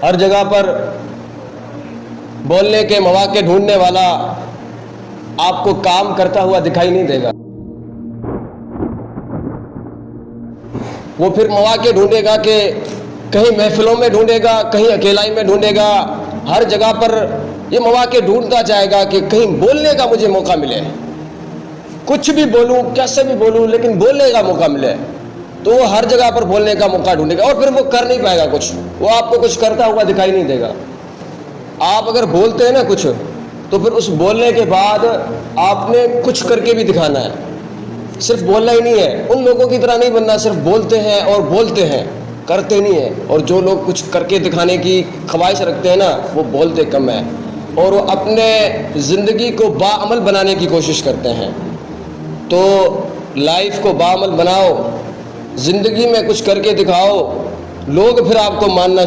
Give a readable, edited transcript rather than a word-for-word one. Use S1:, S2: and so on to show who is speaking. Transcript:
S1: ہر جگہ پر بولنے کے مواقع ڈھونڈنے والا آپ کو کام کرتا ہوا دکھائی نہیں دے گا. وہ پھر مواقع ڈھونڈے گا کہ کہیں محفلوں میں ڈھونڈے گا, کہیں اکیلائی میں ڈھونڈے گا, ہر جگہ پر یہ مواقع ڈھونڈتا جائے گا کہ کہیں بولنے کا مجھے موقع ملے, کچھ بھی بولوں, کیسے بھی بولوں, لیکن بولنے کا موقع ملے. تو وہ ہر جگہ پر بولنے کا موقع ڈھونڈے گا, اور پھر وہ کر نہیں پائے گا کچھ, وہ آپ کو کچھ کرتا ہوا دکھائی نہیں دے گا. آپ اگر بولتے ہیں نا کچھ, تو پھر اس بولنے کے بعد آپ نے کچھ کر کے بھی دکھانا ہے. صرف بولنا ہی نہیں ہے, ان لوگوں کی طرح نہیں بننا صرف بولتے ہیں اور بولتے ہیں, کرتے نہیں ہیں. اور جو لوگ کچھ کر کے دکھانے کی خواہش رکھتے ہیں نا, وہ بولتے کم ہیں اور وہ اپنے زندگی کو باعمل بنانے کی کوشش کرتے ہیں. تو لائف کو باعمل بناؤ, زندگی میں کچھ کر کے دکھاؤ, لوگ پھر آپ کو ماننا